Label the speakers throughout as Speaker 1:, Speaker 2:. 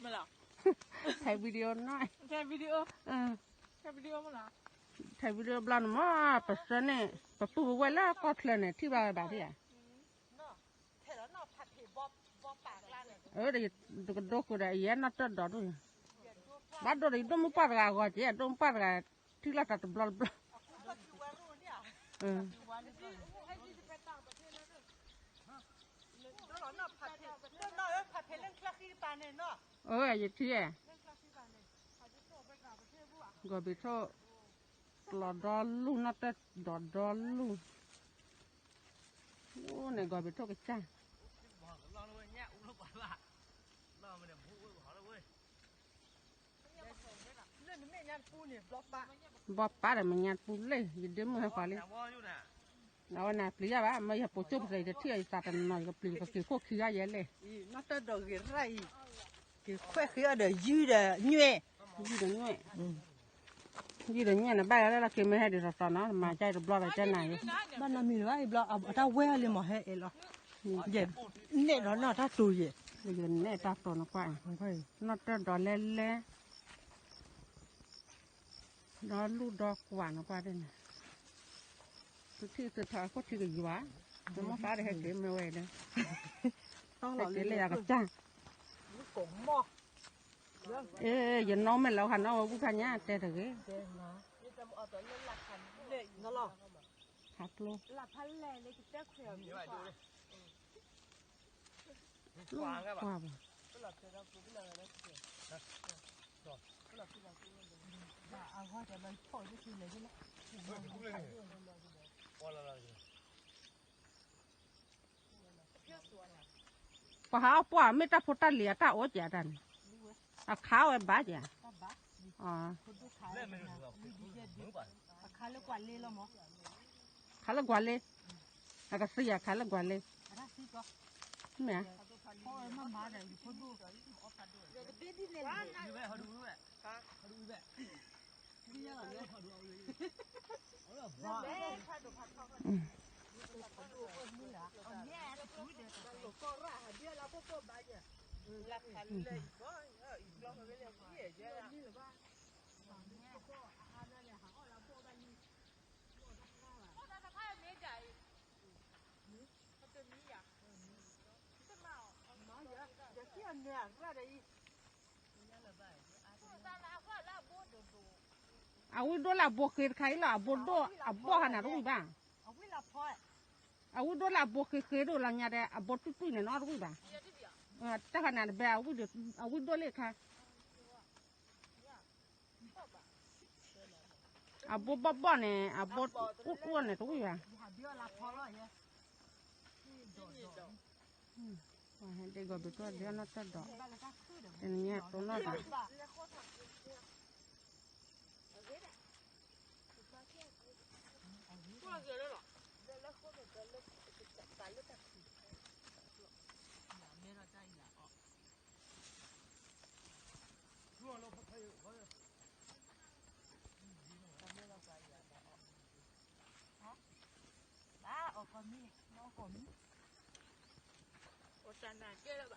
Speaker 1: ไม่หรอ
Speaker 2: ถ่ายวิดีโอหน่อย
Speaker 1: ถ่ายวิดีโอถ่ายวิดีโอไม่หรอ
Speaker 2: ถ่ายวิดีโอบลันมาปัสสาวะปัสสาวะไว้แล้วก็ทะเลที่บ้านบ้านที่อ่ะเดี๋ยวก็ดูก็ได้ยันนัดต่อด้วยบ้านดูดิต้องมุปาร์กก็เจ๊ต้องมุปาร์กที่ละตัดบลับบลับยี่ที่ก็ไปโซ่หลอดดอลลูนัดแต่ดอลลูโอ้เนี่ยก็ไปโซ่กันจ้าบอป้าแต่มันยันปูเลยยืดเดือดมือให้ฟ้าเลยเราเนี่ยปลีอะบ้าไม่อยากปวดจุ๊บใส่จะเที่ยวสัตว์หน่อยก็ปลีก็คือพวกขี้ยาเยอะเลย
Speaker 3: นัดแต่ดอกกี่ไรคือแค่คือเดี๋ยวยืดเนื้อ
Speaker 2: ยืดเนี่ยนะบ้านแล้วเราเก็บไม่ให้เดี๋ยวตอนนั้นมาใจเราบล็อกไปใจไหน
Speaker 3: บ้านเรามีว่าไอ้บล็อกเอาถ้าเวลเลยมาให้เอหรอเย็นเนี่ยเราเนาะถ้าตัวเย็น
Speaker 2: ยืนเนี่ยตาตัวนักว่านัดแต่ดอกเล่ดอกลูกดอกหวานนักว่าด้วยนะที่สุดท้ายก็ที่อยู่วะจะมาฟ้าได้ให้เก็บไม่ไหวเลย
Speaker 3: ต้องหล่อเลย
Speaker 2: เลยกับจ้าง
Speaker 3: กงหม้อ
Speaker 2: ยันน้องไม่เราหันเอาผู้ขันเนี่ยแต่ถึง
Speaker 3: นั่นหรอ
Speaker 2: หักโล
Speaker 1: หลับพันแหล่เลยจะเขียวมีกว่า
Speaker 2: ลูกว่าบ่
Speaker 3: เอาว่าจะมันปล่อยได้ทีเลยใช่ไหม
Speaker 2: พอหาปัวไม่ตาพุทธเหลียตาโอเจดันข้าวไอ้บ้าจ้ะอ๋อ
Speaker 3: ข้าวเล็กกว่าเล่ละมั้ง
Speaker 2: ข้าวเล็กกว่าเล่แล้วก็เสียข้าวเล็กกว่าเล่เนี่ย
Speaker 3: พ่อมามาเดี๋ยวพ่อดู
Speaker 2: เอาวิโดละบวกเกิดใครล่ะบวกโดอ่ะบวกขนาดรู้บ้างเอาวิโดละบวกเกิดดูหลังเนี่ยอ่ะบวกตุ้ยเนี่ยน้อยรู้บ้างถ้าขนาดแบบเอาวิโดเล็กค่ะอ่ะบวกบ่เนี่ยอ่ะบวกอ้วนเนี่ยรู้บ้างเด็กก็ไปตัวเดียวนัดตัดดอกอันนี้ตัวนัดอ่ะ
Speaker 1: 我站那接了吧。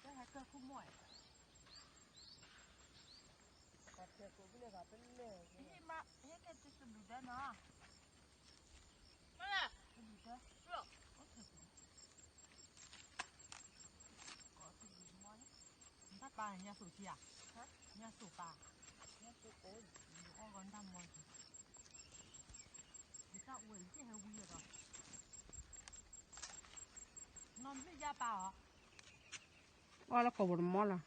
Speaker 3: 这还这苦么？你妈，那个就是卤的呢。
Speaker 1: 妈呀！
Speaker 3: 卤的。
Speaker 1: 是。
Speaker 3: 你看把人家手机啊？人家手把。人家手包。我跟他们。你看我以前还无聊的。那没家把哦。
Speaker 2: 哦，那可不么了。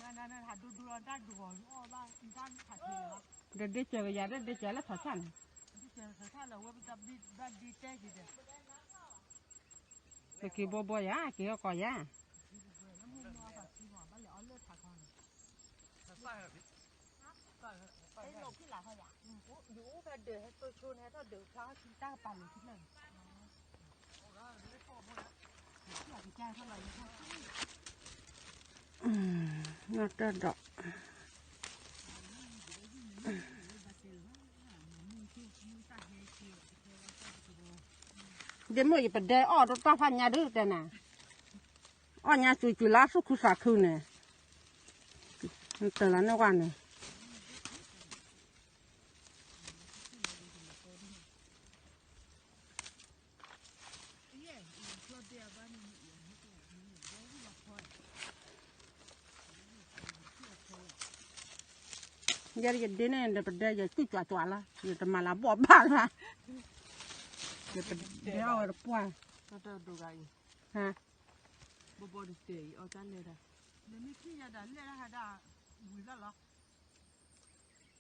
Speaker 3: 那他都他多哦吧，你看他去了。
Speaker 2: 这这个呀，这了他看。
Speaker 3: 这是他了，我不知道比带去的。
Speaker 2: 这给波波呀，给个高呀。
Speaker 3: 哎，老皮哪好呀？我在这还做出来，他都他去打板了去了。
Speaker 2: นัดตัดดอกเดี๋ยวมื่ออีประเดี๋ยวอ้อรถป้าพันยาดื้อแต่น่ะอ้哦，人家就拉出去啥口呢？等了那话呢？giờ giờ đến này là bây giờ cứ chọa chọa là giờ tầm mà là bỏ ba là giờ tầm đeo là qua
Speaker 3: Tata đồ gai.
Speaker 2: ha
Speaker 3: Bobo đi tê ở trên này đây. Nếu như khi nhà đã lên là đã vui ra lắm.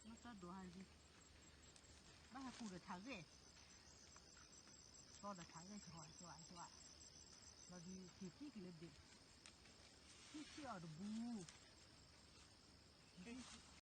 Speaker 3: Nó ta đồ hay gì? Bác hãy cùng được tháo gì? Có được tháo gì cho hỏi. Là vì khi cái lên đi. Khi ở được bu.